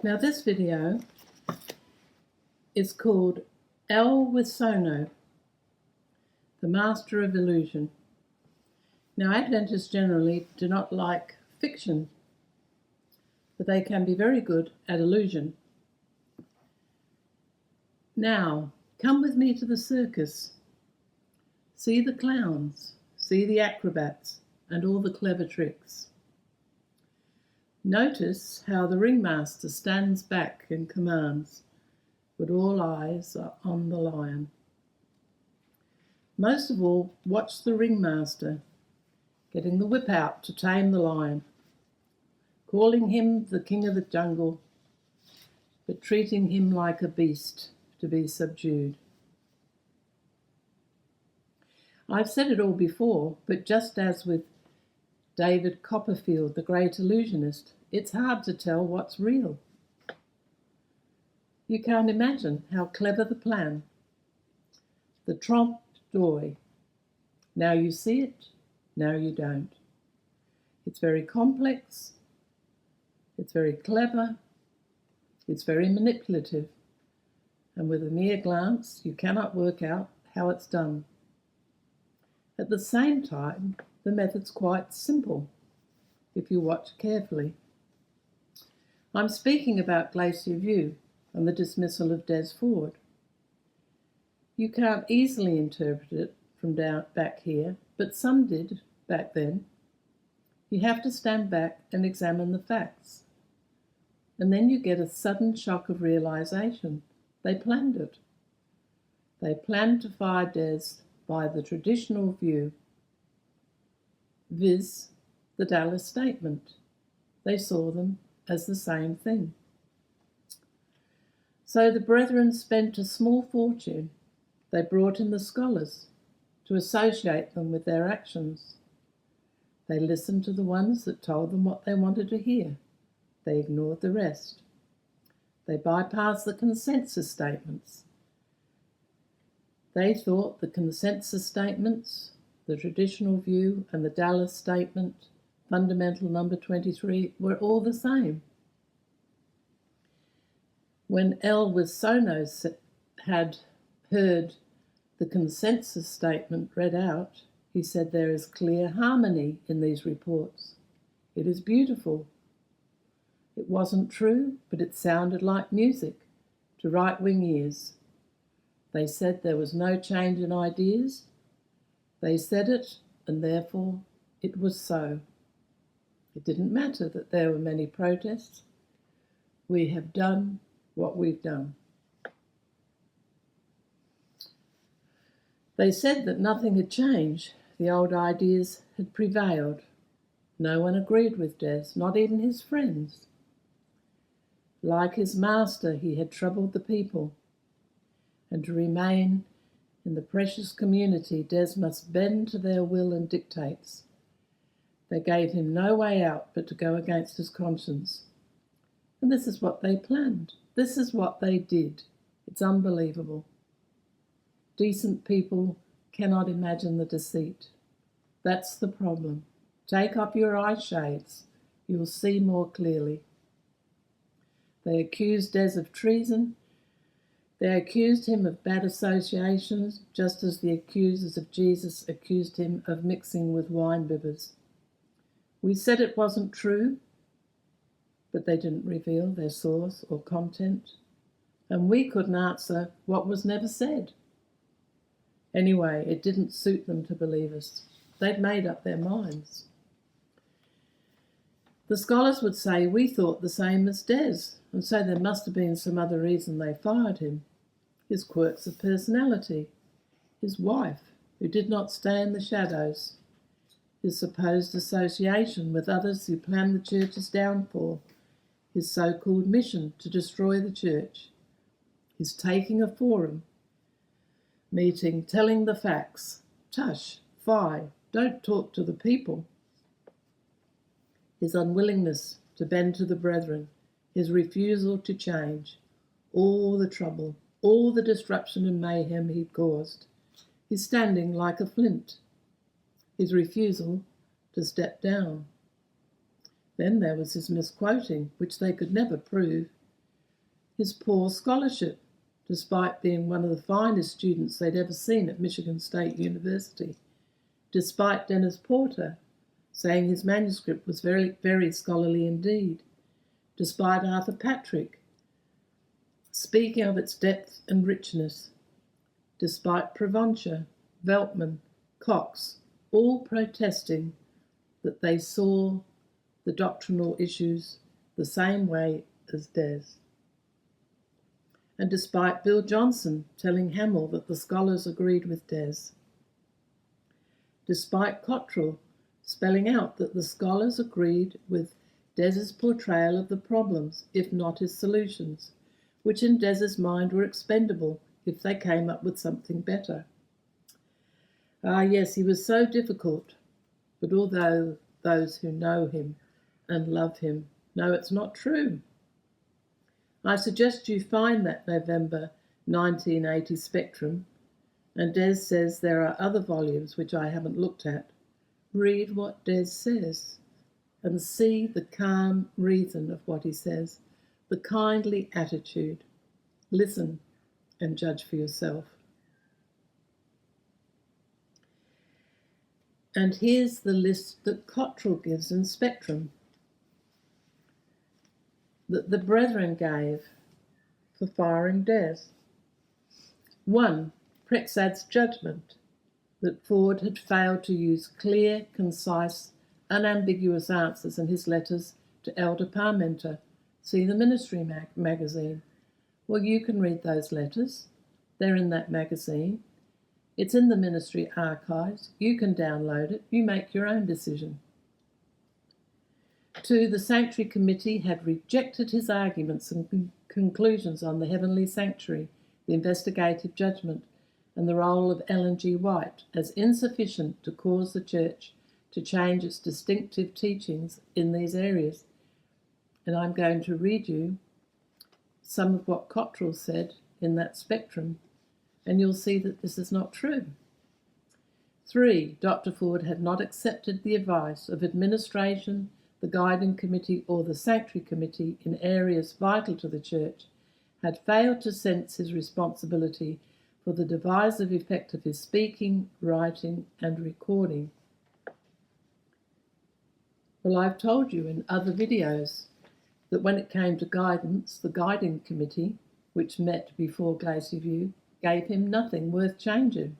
Now this video is called El with Sono, the Master of Illusion. Now Adventists generally do not like fiction, but they can be very good at illusion. Now, come with me to the circus. See the clowns, see the acrobats, and all the clever tricks. Notice how the ringmaster stands back and commands, but all eyes are on the lion. Most of all, watch the ringmaster getting the whip out to tame the lion, calling him the king of the jungle, but treating him like a beast to be subdued. I've said it all before, but just as with David Copperfield, the great illusionist, it's hard to tell what's real. You can't imagine how clever the plan. The trompe l'oeil. Now you see it, now you don't. It's very complex, it's very clever, it's very manipulative, and with a mere glance you cannot work out how it's done. At the same time, the method's quite simple if you watch carefully. I'm speaking about Glacier View and the dismissal of Des Ford. You can't easily interpret it from back here, but some did back then. You have to stand back and examine the facts. And then you get a sudden shock of realization. They planned it. They planned to fire Des by the traditional view, viz. The Dallas Statement. They saw them as the same thing. So the brethren spent a small fortune. They brought in the scholars to associate them with their actions. They listened to the ones that told them what they wanted to hear. They ignored the rest. They bypassed the consensus statements. They thought the consensus statements, the traditional view, and the Dallas Statement, fundamental number 23, were all the same. When El with Sono had heard the consensus statement read out, he said, "There is clear harmony in these reports. It is beautiful." It wasn't true, but it sounded like music to right-wing ears. They said there was no change in ideas. They said it, and therefore it was so. It didn't matter that there were many protests. We have done what we've done. They said that nothing had changed. The old ideas had prevailed. No one agreed with Des, not even his friends. Like his master, he had troubled the people. And to remain in the precious community, Des must bend to their will and dictates. They gave him no way out but to go against his conscience. And this is what they planned. This is what they did. It's unbelievable. Decent people cannot imagine the deceit. That's the problem. Take up your eye shades. You will see more clearly. They accused Des of treason. They accused him of bad associations, just as the accusers of Jesus accused him of mixing with wine bibbers. We said it wasn't true, but they didn't reveal their source or content, and we couldn't answer what was never said. Anyway, it didn't suit them to believe us. They'd made up their minds. The scholars would say we thought the same as Des, and so there must have been some other reason they fired him. His quirks of personality, his wife, who did not stay in the shadows, his supposed association with others who planned the church's downfall, his so-called mission to destroy the church, his taking a forum meeting, telling the facts, tush, fie, don't talk to the people, his unwillingness to bend to the brethren, his refusal to change, all the trouble, all the disruption and mayhem he'd caused, his standing like a flint, his refusal to step down. Then there was his misquoting, which they could never prove, his poor scholarship, despite being one of the finest students they'd ever seen at Michigan State University, despite Dennis Porter saying his manuscript was very, very scholarly indeed, despite Arthur Patrick speaking of its depth and richness, despite Provencher, Veltman, Cox, all protesting that they saw the doctrinal issues the same way as Des. And despite Bill Johnson telling Hamill that the scholars agreed with Des. Despite Cottrell spelling out that the scholars agreed with Des's portrayal of the problems, if not his solutions, which in Des's mind were expendable if they came up with something better. Ah, yes, he was so difficult, but although those who know him and love him know it's not true. I suggest you find that November 1980 Spectrum, and Des says there are other volumes which I haven't looked at. Read what Des says and see the calm reason of what he says, the kindly attitude. Listen and judge for yourself. And here's the list that Cottrell gives in Spectrum, that the brethren gave for firing Des. 1. Prexad's judgment that Ford had failed to use clear, concise, unambiguous answers in his letters to Elder Parmenter. See the Ministry magazine. Well, you can read those letters. They're in that magazine. It's in the ministry archives. You can download it. You make your own decision. 2. The Sanctuary Committee had rejected his arguments and conclusions on the heavenly sanctuary, the investigative judgment, and the role of Ellen G. White as insufficient to cause the Church to change its distinctive teachings in these areas. And I'm going to read you some of what Cottrell said in that Spectrum, and you'll see that this is not true. 3. Dr. Ford had not accepted the advice of administration, the guiding committee, or the sanctuary committee in areas vital to the Church, had failed to sense his responsibility for the divisive effect of his speaking, writing, and recording. Well, I've told you in other videos that when it came to guidance, the guiding committee, which met before Glacier View, gave him nothing worth changing.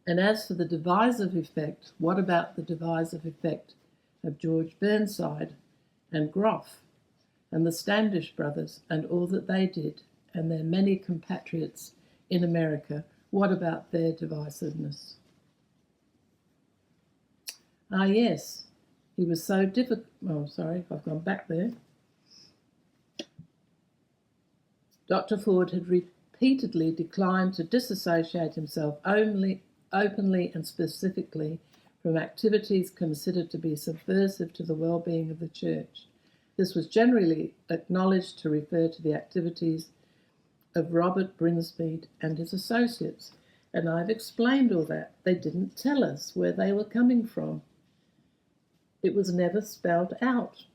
And as for the divisive effect, what about the divisive effect of George Burnside and Groff and the Standish brothers and all that they did and their many compatriots in America? What about their divisiveness? Ah, yes, he was so difficult. Oh, sorry, I've gone back there. Dr. Ford had repeatedly declined to disassociate himself openly and specifically from activities considered to be subversive to the well-being of the Church. This was generally acknowledged to refer to the activities of Robert Brinsmead and his associates, and I've explained all that. They didn't tell us where they were coming from. It was never spelled out.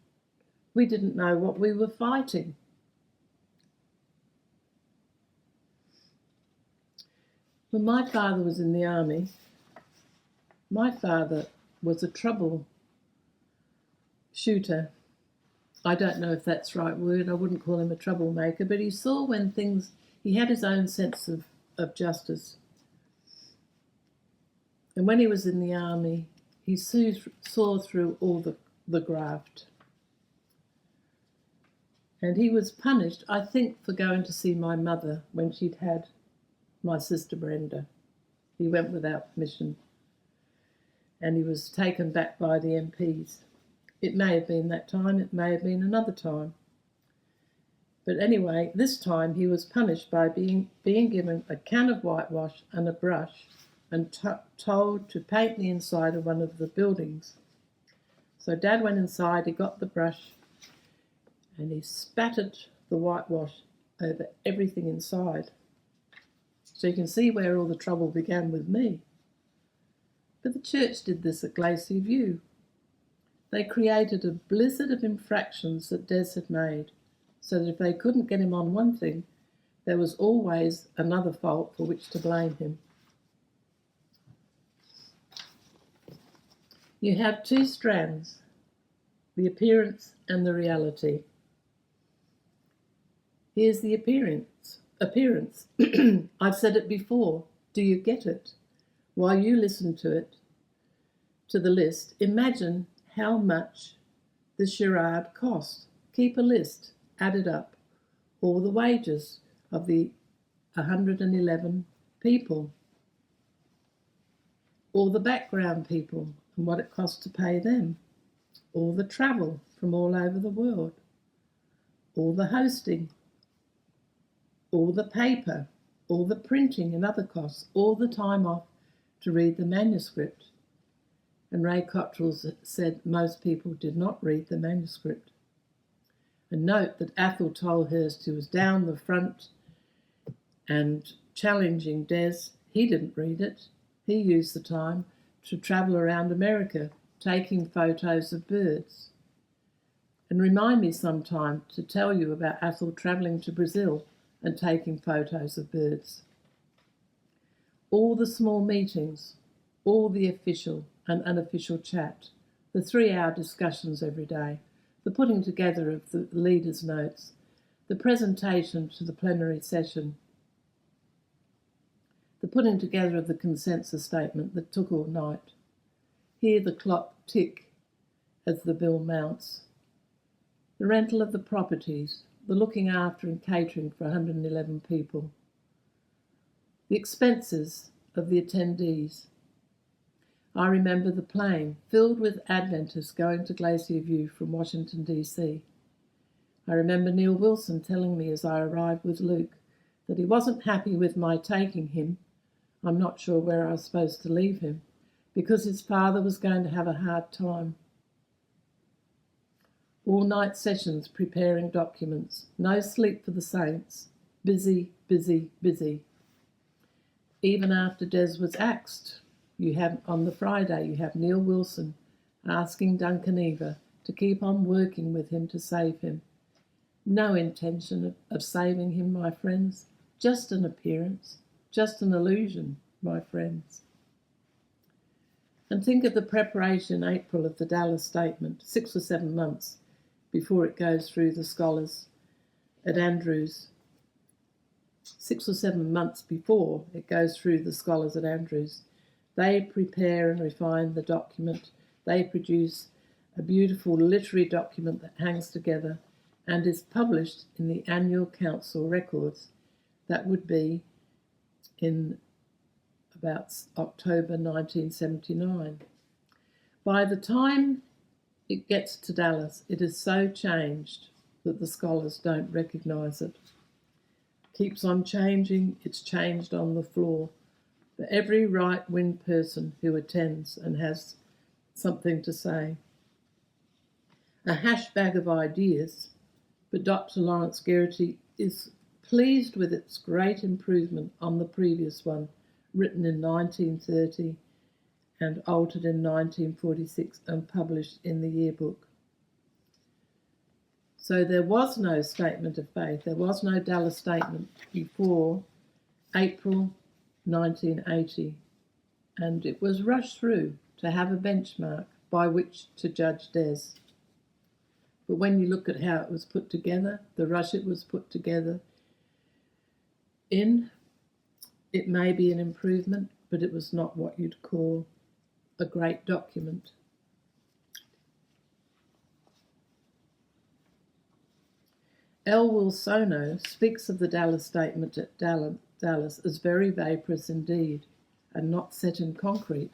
We didn't know what we were fighting. When my father was in the army, my father was a troubleshooter. I don't know if that's the right word. I wouldn't call him a troublemaker, but he saw when things, he had his own sense of justice. And when he was in the army, he saw through all the graft. And he was punished, I think, for going to see my mother when she'd had my sister Brenda. He went without permission, and he was taken back by the MPs. It may have been that time, it may have been another time. But anyway, this time he was punished by being given a can of whitewash and a brush and told to paint the inside of one of the buildings. So Dad went inside, he got the brush, and he spattered the whitewash over everything inside. So you can see where all the trouble began with me. But the Church did this at Glacier View. They created a blizzard of infractions that Des had made, so that if they couldn't get him on one thing, there was always another fault for which to blame him. You have two strands, the appearance and the reality. Here's the appearance. I've said it before. Do you get it? While you listen to the list, imagine how much the charade cost. Keep a list, add it up. All the wages of the 111 people, all the background people and what it costs to pay them, all the travel from all over the world, all the hosting, all the paper, all the printing and other costs, all the time off to read the manuscript. And Ray Cottrell said most people did not read the manuscript. And note that Athol Tolhurst, who was down the front and challenging Des, he didn't read it. He used the time to travel around America, taking photos of birds. And remind me sometime to tell you about Athol travelling to Brazil and taking photos of birds. All the small meetings, all the official and unofficial chat, the 3-hour discussions every day, the putting together of the leaders' notes, the presentation to the plenary session, the putting together of the consensus statement that took all night. Hear the clock tick as the bill mounts. The rental of the properties, the looking after and catering for 111 people, the expenses of the attendees. I remember the plane filled with Adventists going to Glacier View from Washington, D.C. I remember Neil Wilson telling me as I arrived with Luke that he wasn't happy with my taking him. I'm not sure where I was supposed to leave him, because his father was going to have a hard time. All-night sessions preparing documents, no sleep for the saints, busy, busy, busy. Even after Des was axed, on the Friday, you have Neil Wilson asking Duncan Eva to keep on working with him to save him. No intention of saving him, my friends, just an appearance, just an illusion, my friends. And think of the preparation in April of the Dallas Statement, 6 or 7 months before it goes through the scholars at Andrews. 6 or 7 months before it goes through the scholars at Andrews. They prepare and refine the document. They produce a beautiful literary document that hangs together and is published in the annual council records. That would be in about October 1979. By the time it gets to Dallas, it is so changed that the scholars don't recognise it. Keeps on changing, it's changed on the floor. For every right-wing person who attends and has something to say. A hash bag of ideas, but Dr. Lawrence Geraghty is pleased with its great improvement on the previous one, written in 1930 and altered in 1946 and published in the yearbook. So there was no statement of faith, there was no Dallas Statement before April 1980, and it was rushed through to have a benchmark by which to judge Des. But when you look at how it was put together, the rush it was put together in, it may be an improvement, but it was not what you'd call a great document. L. Wilsono speaks of the Dallas Statement at Dallas as very vaporous indeed, and not set in concrete.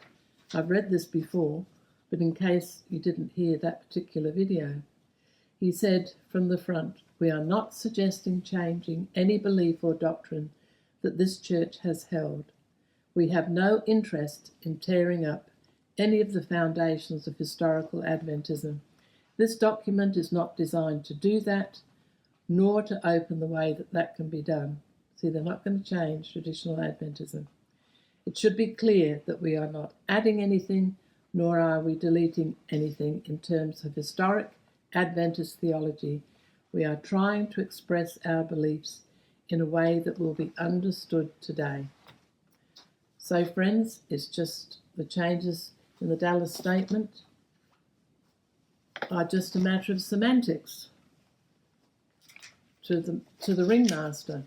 I've read this before, but in case you didn't hear that particular video. He said from the front, "We are not suggesting changing any belief or doctrine that this church has held. We have no interest in tearing up any of the foundations of historical Adventism. This document is not designed to do that, nor to open the way that that can be done." See, they're not going to change traditional Adventism. It should be clear that we are not adding anything, nor are we deleting anything in terms of historic Adventist theology, We are trying to express our beliefs in a way that will be understood today. So, friends, it's just the changes in the Dallas Statement are just a matter of semantics to the ringmaster.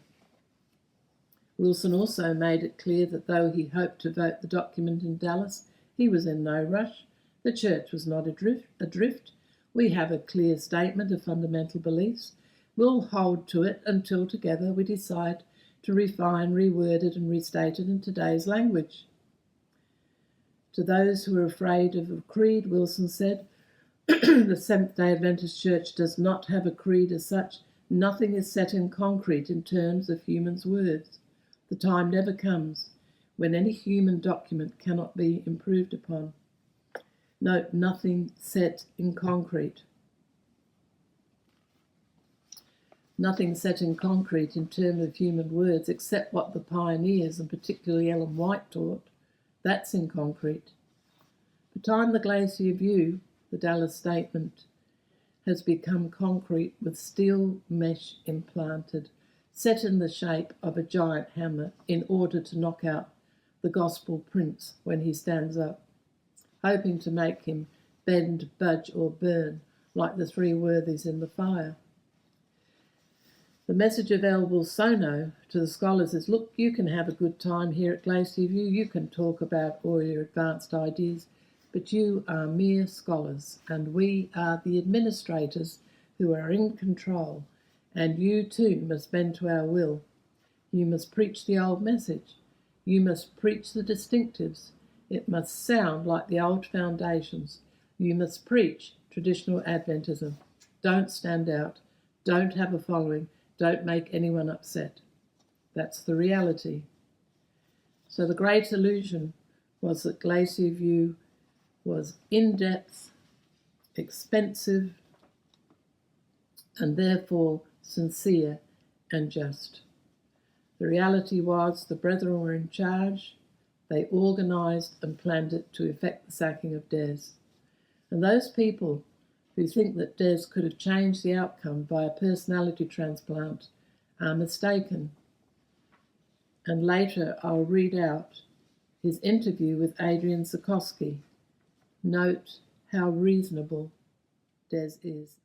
Wilson also made it clear that though he hoped to vote the document in Dallas, he was in no rush. The church was not adrift. We have a clear statement of fundamental beliefs. We'll hold to it until together we decide to refine, reword it, and restate it in today's language. To those who are afraid of a creed, Wilson said, the Seventh-day Adventist Church does not have a creed as such. Nothing is set in concrete in terms of humans' words. The time never comes when any human document cannot be improved upon. Note, nothing set in concrete. Nothing set in concrete in terms of human words except what the pioneers, and particularly Ellen White, taught. That's in concrete. By the time the Glacier View, the Dallas Statement, has become concrete with steel mesh implanted, set in the shape of a giant hammer in order to knock out the gospel prince when he stands up, hoping to make him bend, budge, or burn like the three worthies in the fire. The message of El Bolsono to the scholars is, look, you can have a good time here at Glacier View, you can talk about all your advanced ideas, but you are mere scholars, and we are the administrators who are in control, and you too must bend to our will. You must preach the old message. You must preach the distinctives. It must sound like the old foundations. You must preach traditional Adventism. Don't stand out. Don't have a following. Don't make anyone upset. That's the reality. So the great illusion was that Glacier View was in-depth, expensive, and therefore sincere and just. The reality was the brethren were in charge. They organised and planned it to effect the sacking of Des. And those people who think that Des could have changed the outcome by a personality transplant are mistaken. And later I'll read out his interview with Adrian Zukoski. Note how reasonable Des is.